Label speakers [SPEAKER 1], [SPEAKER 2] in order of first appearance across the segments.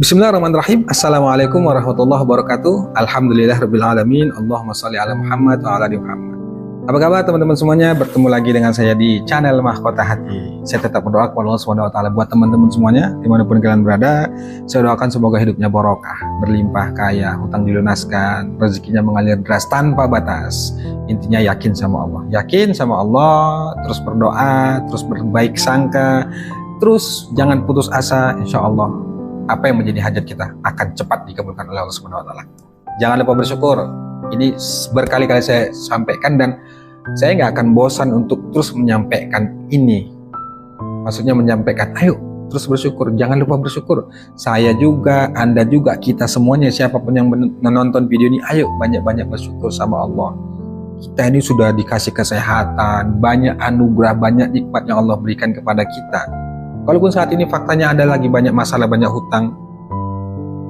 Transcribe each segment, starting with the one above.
[SPEAKER 1] Bismillahirrahmanirrahim. Assalamualaikum warahmatullahi wabarakatuh. Alhamdulillahirrabbilalamin. Allahumma sholli ala Muhammad wa ala ali Muhammad. Apa kabar teman-teman semuanya? Bertemu lagi dengan saya di channel Mahkota Hati. Saya tetap berdoa kepada Allah SWT buat teman-teman semuanya dimanapun kalian berada. Saya doakan semoga hidupnya barokah, berlimpah kaya, hutang dilunaskan, rezekinya mengalir deras tanpa batas. Intinya yakin sama Allah. Yakin sama Allah, terus berdoa, terus berbaik sangka, terus jangan putus asa. Insya Allah apa yang menjadi hajat kita akan cepat dikabulkan oleh Allah Subhanahu wa taala. Jangan lupa bersyukur. Ini berkali-kali saya sampaikan dan saya nggak akan bosan untuk terus menyampaikan ini. Maksudnya menyampaikan, ayo terus bersyukur. Jangan lupa bersyukur. Saya juga, Anda juga, kita semuanya, siapapun yang menonton video ini, ayo banyak-banyak bersyukur sama Allah. Kita ini sudah dikasih kesehatan, banyak anugerah, banyak nikmat yang Allah berikan kepada kita. Walaupun saat ini faktanya ada lagi banyak masalah, banyak hutang,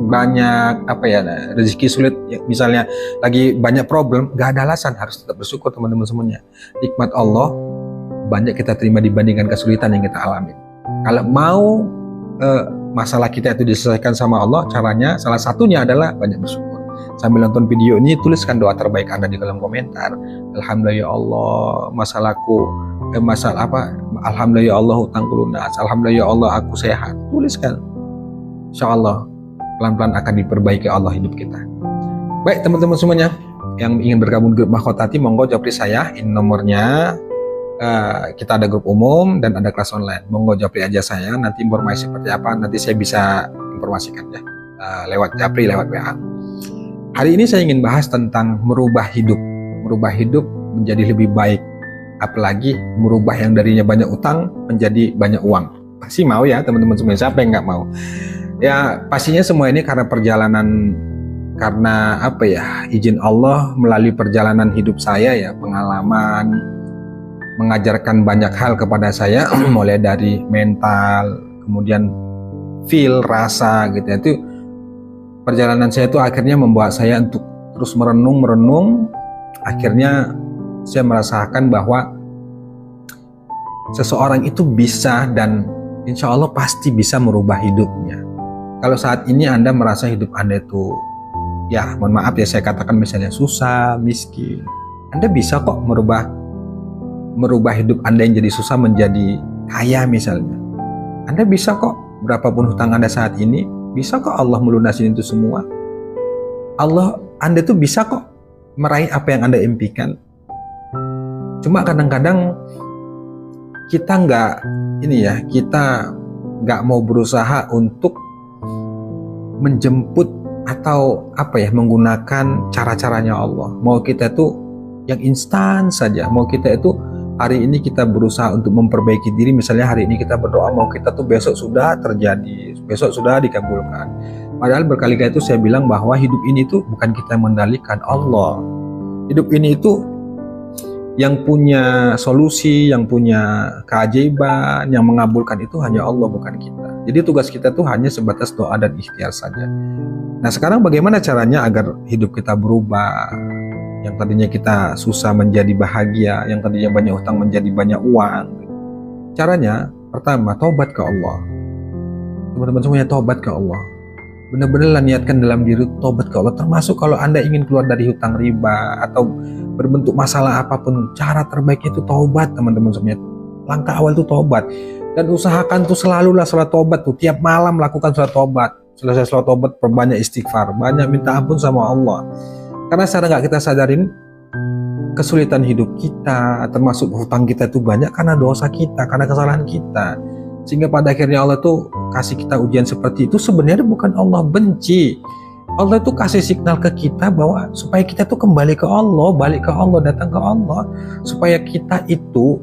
[SPEAKER 1] banyak rezeki sulit, misalnya lagi banyak problem, gak ada alasan, harus tetap bersyukur teman-teman semuanya. Nikmat Allah banyak kita terima dibandingkan kesulitan yang kita alami. Kalau mau masalah kita itu diselesaikan sama Allah, caranya salah satunya adalah banyak bersyukur. Sambil nonton video ini, tuliskan doa terbaik Anda di kolom komentar. Alhamdulillah ya Allah, masalahku alhamdulillah ya Allah hutangku lunas, alhamdulillah ya Allah aku sehat. Tuliskan, insya Allah pelan-pelan akan diperbaiki Allah hidup kita. Baik teman-teman semuanya yang ingin bergabung grup Mahkota Hati, monggo japri saya, ini nomornya. Kita ada grup umum dan ada kelas online, monggo japri aja saya, nanti informasi seperti apa nanti saya bisa informasikan ya, lewat japri, lewat WA. Hari ini saya ingin bahas tentang merubah hidup menjadi lebih baik. Apalagi merubah yang darinya banyak utang menjadi banyak uang. Pasti mau ya teman-teman semua, siapa yang nggak mau? Ya pastinya semua ini karena perjalanan, karena izin Allah melalui perjalanan hidup saya ya, pengalaman mengajarkan banyak hal kepada saya, mulai dari mental, kemudian feel, rasa gitu ya. Itu perjalanan saya itu akhirnya membuat saya untuk terus merenung, akhirnya saya merasakan bahwa seseorang itu bisa dan insya Allah pasti bisa merubah hidupnya. Kalau saat ini Anda merasa hidup Anda itu, ya mohon maaf ya saya katakan misalnya susah, miskin, Anda bisa kok merubah hidup Anda yang jadi susah menjadi kaya misalnya. Anda bisa kok, berapapun hutang Anda saat ini, bisa kok Allah melunasin itu semua. Anda tuh bisa kok meraih apa yang Anda impikan. Cuma kadang-kadang kita nggak mau berusaha untuk menjemput atau menggunakan cara-caranya Allah. Mau kita itu yang instan saja. Mau kita itu hari ini kita berusaha untuk memperbaiki diri. Misalnya hari ini kita berdoa, mau kita tuh besok sudah terjadi, besok sudah dikabulkan. Padahal berkali-kali itu saya bilang bahwa hidup ini tuh bukan kita mengendalikan, Allah. Hidup ini itu yang punya solusi, yang punya keajaiban, yang mengabulkan itu hanya Allah, bukan kita. Jadi tugas kita tuh hanya sebatas doa dan ikhtiar saja. Nah sekarang bagaimana caranya agar hidup kita berubah? Yang tadinya kita susah menjadi bahagia, yang tadinya banyak utang menjadi banyak uang. Caranya pertama, tobat ke Allah. Teman-teman semuanya, tobat ke Allah. Benar-benar niatkan dalam diri tobat ke Allah. Termasuk kalau Anda ingin keluar dari hutang riba atau berbentuk masalah apapun, cara terbaik itu tobat teman-teman semuanya. Langkah awal itu tobat. Dan usahakan tuh selalulah sholat tobat tuh. Tiap malam lakukan sholat tobat. Selesai sholat tobat, perbanyak istighfar, banyak minta ampun sama Allah. Karena secara nggak kita sadarin, kesulitan hidup kita, termasuk hutang kita itu banyak karena dosa kita, karena kesalahan kita. Sehingga pada akhirnya Allah tuh kasih kita ujian seperti itu. Sebenarnya bukan Allah benci. Allah tuh kasih signal ke kita bahwa supaya kita tuh kembali ke Allah, balik ke Allah, datang ke Allah. Supaya kita itu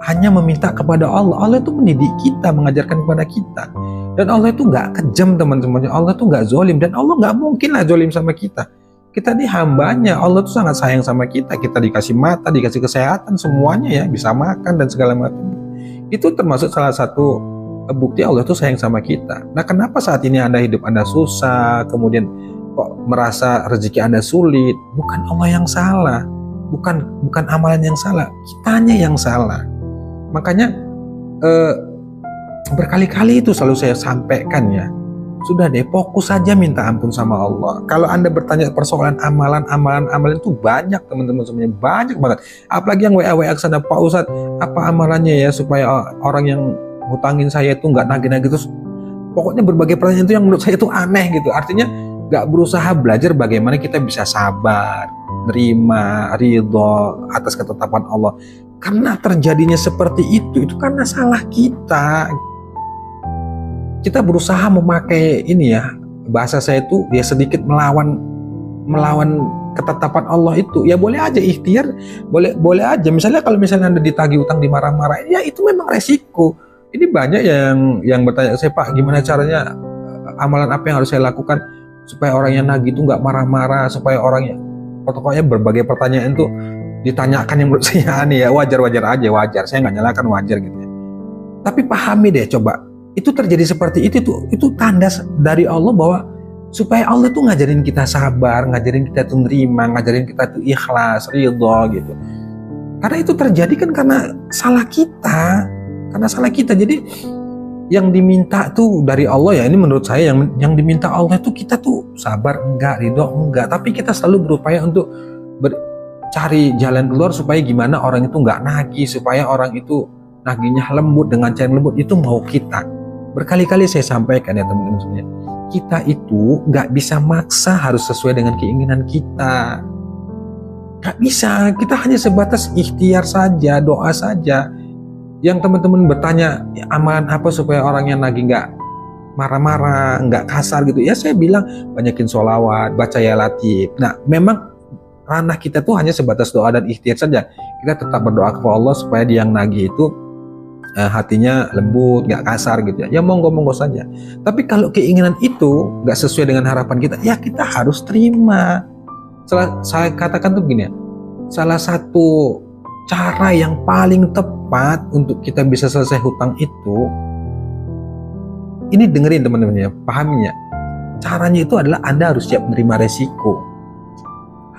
[SPEAKER 1] hanya meminta kepada Allah. Allah itu mendidik kita, mengajarkan kepada kita. Dan Allah itu gak kejam teman-teman. Allah tuh gak zolim. Dan Allah gak mungkin lah zolim sama kita. Kita ini hambanya. Allah tuh sangat sayang sama kita. Kita dikasih mata, dikasih kesehatan, semuanya ya. Bisa makan dan segala macam. Itu termasuk salah satu bukti Allah itu sayang sama kita. Nah kenapa saat ini hidup Anda susah, kemudian kok merasa rezeki Anda sulit? Bukan Allah yang salah, bukan amalan yang salah, kitanya yang salah. Makanya berkali-kali itu selalu saya sampaikan ya, Sudah deh, fokus saja minta ampun sama Allah. Kalau Anda bertanya persoalan amalan itu banyak teman-teman semuanya, banyak banget. Apalagi yang WA ke sana, Pak Ustadz, apa amalannya ya supaya orang yang hutangin saya itu nggak nagih-nagih terus. Pokoknya berbagai pertanyaan itu yang menurut saya itu aneh gitu. Artinya nggak berusaha belajar bagaimana kita bisa sabar, nerima, ridho atas ketetapan Allah. Karena terjadinya seperti itu karena salah kita. Kita berusaha memakai ini ya, bahasa saya itu ya sedikit melawan ketetapan Allah itu. Ya boleh aja ikhtiar, boleh aja. Misalnya kalau misalnya Anda ditagih utang dimarah-marah, ya itu memang resiko. Ini banyak yang bertanya ke saya, Pak, gimana caranya, amalan apa yang harus saya lakukan supaya orang yang nagih itu nggak marah-marah, supaya orangnya, pokoknya berbagai pertanyaan itu ditanyakan yang menurut saya aneh ya. Wajar aja, saya nggak nyalakan, wajar gitu ya. Tapi pahami deh coba, itu terjadi seperti itu tanda dari Allah bahwa supaya Allah tuh ngajarin kita sabar, ngajarin kita tuh nerima, ngajarin kita tuh ikhlas, ridho gitu. Karena itu terjadi kan karena salah kita, Jadi yang diminta tuh dari Allah ya, ini menurut saya yang diminta Allah itu kita tuh sabar enggak, ridho enggak, tapi kita selalu berupaya untuk cari jalan keluar supaya gimana orang itu enggak nagih, supaya orang itu nagihnya lembut, dengan cara lembut. Itu mau kita. Berkali-kali saya sampaikan ya teman-teman semuanya, kita itu nggak bisa maksa harus sesuai dengan keinginan kita. Nggak bisa, kita hanya sebatas ikhtiar saja, doa saja. Yang teman-teman bertanya, ya, amalan apa supaya orang yang nagih nggak marah-marah, nggak kasar gitu. Ya saya bilang, banyakin sholawat, baca ya latif. Nah memang ranah kita tuh hanya sebatas doa dan ikhtiar saja. Kita tetap berdoa kepada Allah supaya dia yang nagih itu hatinya lembut, nggak kasar gitu ya. Ya monggo saja. Tapi kalau keinginan itu nggak sesuai dengan harapan kita, ya kita harus terima. Saya katakan tuh begini ya, salah satu cara yang paling tepat untuk kita bisa selesai hutang itu, ini dengerin teman-teman ya, pahaminya. Caranya itu adalah Anda harus siap menerima resiko.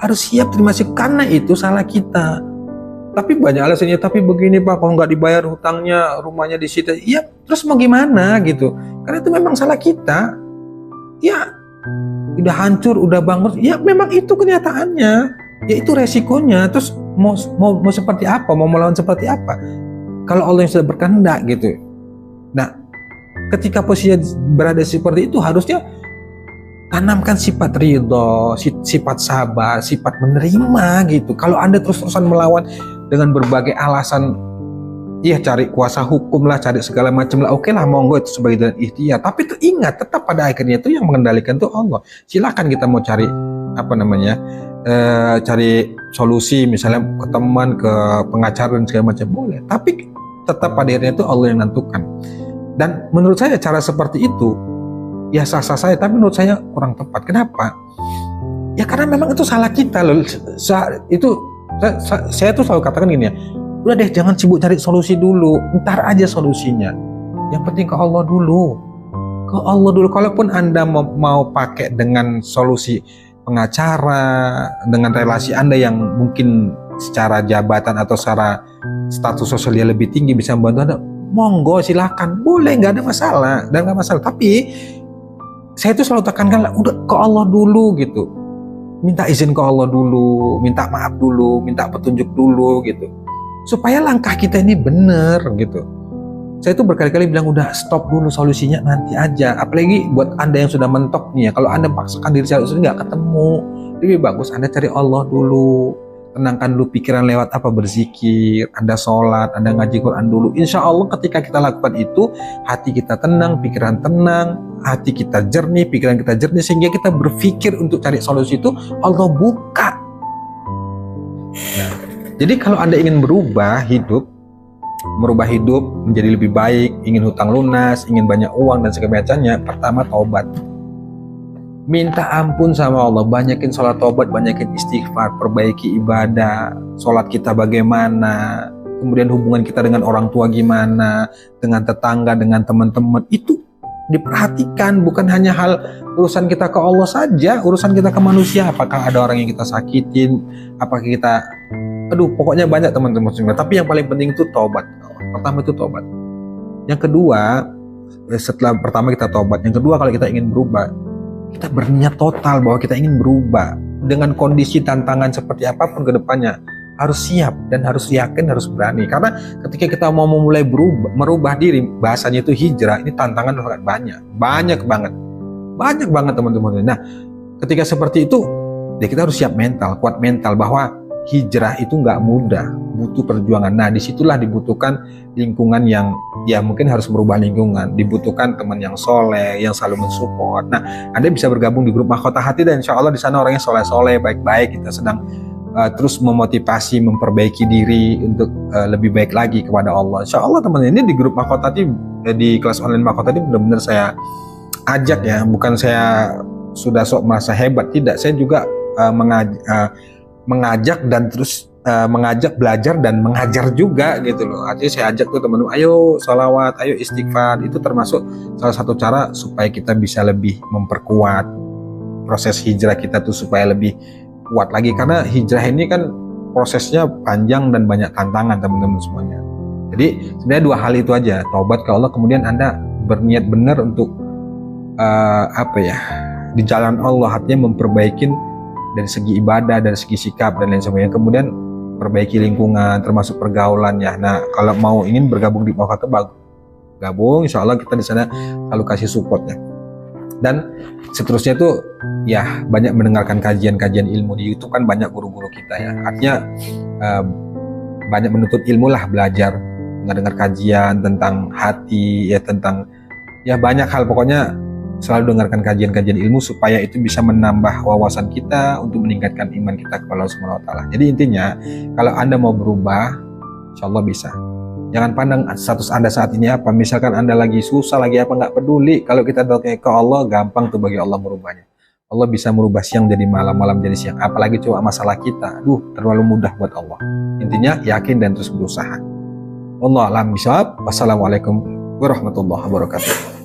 [SPEAKER 1] Harus siap terima resiko, karena itu salah kita. Tapi banyak alasannya, tapi begini Pak, kalau nggak dibayar hutangnya, rumahnya disita. Ya terus mau gimana gitu. Karena itu memang salah kita. Ya udah hancur, udah bangkrut. Ya memang itu kenyataannya. Ya itu resikonya. Terus mau seperti apa? Mau melawan seperti apa? Kalau Allah yang sudah berkehendak gitu. Nah, ketika posisi berada seperti itu, harusnya tanamkan sifat ridho, sifat sabar, sifat menerima gitu. Kalau Anda terus-terusan melawan dengan berbagai alasan, ya cari kuasa hukum lah, cari segala macam lah, oke lah, monggo itu sebagai jalan ikhtiar. Tapi itu ingat, tetap pada akhirnya itu yang mengendalikan itu Allah. Silakan kita mau cari cari solusi, misalnya ke teman, ke pengacara dan segala macam, boleh. Tapi tetap pada akhirnya itu Allah yang menentukan. Dan menurut saya cara seperti itu ya sah-sah saya, tapi menurut saya kurang tepat. Kenapa? Ya karena memang itu salah kita loh. Saya tuh selalu katakan gini ya, udah deh jangan sibuk cari solusi dulu, ntar aja solusinya. Yang penting ke Allah dulu. Ke Allah dulu. Kalaupun Anda mau pakai dengan solusi pengacara, dengan relasi Anda yang mungkin secara jabatan atau secara status sosial lebih tinggi bisa membantu Anda, monggo silakan, boleh, nggak ada masalah, dan nggak masalah. Tapi saya itu selalu tekankan, udah ke Allah dulu gitu. Minta izin ke Allah dulu, minta maaf dulu, minta petunjuk dulu gitu. Supaya langkah kita ini benar gitu. Saya itu berkali-kali bilang, udah stop dulu, solusinya nanti aja. Apalagi buat Anda yang sudah mentok nih ya, kalau Anda paksakan diri cari solusi nggak ketemu. Lebih bagus Anda cari Allah dulu. Tenangkan dulu pikiran lewat apa? Berzikir, Anda sholat, Anda ngaji Quran dulu. Insya Allah ketika kita lakukan itu, hati kita tenang, pikiran tenang, hati kita jernih, pikiran kita jernih, sehingga kita berpikir untuk cari solusi itu, Allah buka. Nah, jadi kalau Anda ingin merubah hidup menjadi lebih baik, ingin hutang lunas, ingin banyak uang dan segala macamnya, pertama taubat. Minta ampun sama Allah, banyakin sholat taubat, banyakin istighfar, perbaiki ibadah, sholat kita bagaimana, kemudian hubungan kita dengan orang tua gimana, dengan tetangga, dengan teman-teman, itu diperhatikan. Bukan hanya hal urusan kita ke Allah saja, urusan kita ke manusia, apakah ada orang yang kita sakitin, apakah kita, pokoknya banyak teman-teman semua. Tapi yang paling penting itu taubat. Pertama itu taubat. Yang kedua, setelah pertama kita tobat. Yang kedua, kalau kita ingin berubah, kita berniat total bahwa kita ingin berubah dengan kondisi tantangan seperti apapun ke depannya. Harus siap dan harus yakin, harus berani. Karena ketika kita mau memulai merubah diri, bahasanya itu hijrah, ini tantangan sangat banyak banget teman-teman. Nah, ketika seperti itu, ya kita harus siap mental, kuat mental bahwa hijrah itu nggak mudah, butuh perjuangan. Nah, disitulah dibutuhkan lingkungan yang ya mungkin harus merubah lingkungan, dibutuhkan teman yang soleh, yang selalu mensupport. Nah, Anda bisa bergabung di grup Mahkota Hati dan insya Allah di sana orangnya soleh-soleh, baik-baik. Kita sedang terus memotivasi, memperbaiki diri untuk lebih baik lagi kepada Allah. Insya Allah teman-teman, ini di grup Mahkota Hati, di kelas online Mahkota Hati benar-benar saya ajak ya, bukan saya sudah sok merasa hebat, tidak. Saya juga mengajak dan terus mengajak belajar dan mengajar juga gitu loh. Artinya saya ajak tuh teman-teman, ayo sholawat, ayo istighfar. Itu termasuk salah satu cara supaya kita bisa lebih memperkuat proses hijrah kita tuh supaya lebih kuat lagi. Karena hijrah ini kan prosesnya panjang dan banyak tantangan teman-teman semuanya. Jadi sebenarnya dua hal itu aja, taubat ke Allah, kemudian Anda berniat benar untuk di jalan Allah, artinya memperbaikin dari segi ibadah, dari segi sikap dan lain sebagainya. Kemudian perbaiki lingkungan termasuk pergaulannya. Nah, kalau mau ingin bergabung di Mahkota, gabung, insya Allah kita di sana selalu kasih supportnya. Dan seterusnya itu ya banyak mendengarkan kajian-kajian ilmu di YouTube, kan banyak guru-guru kita ya. Artinya banyak menuntut ilmu lah, belajar, dengar kajian tentang hati ya, tentang ya banyak hal. Pokoknya selalu dengarkan kajian-kajian ilmu supaya itu bisa menambah wawasan kita untuk meningkatkan iman kita kepada Allah Subhanahu wa taala. Jadi intinya, kalau Anda mau berubah, insya Allah bisa. Jangan pandang status Anda saat ini apa. Misalkan Anda lagi susah, lagi apa, nggak peduli. Kalau kita doa ke Allah, gampang tuh bagi Allah merubahnya. Allah bisa merubah siang jadi malam, malam jadi siang. Apalagi cuma masalah kita. Terlalu mudah buat Allah. Intinya yakin dan terus berusaha. Wallahu a'lam bishawab. Wassalamualaikum warahmatullahi wabarakatuh.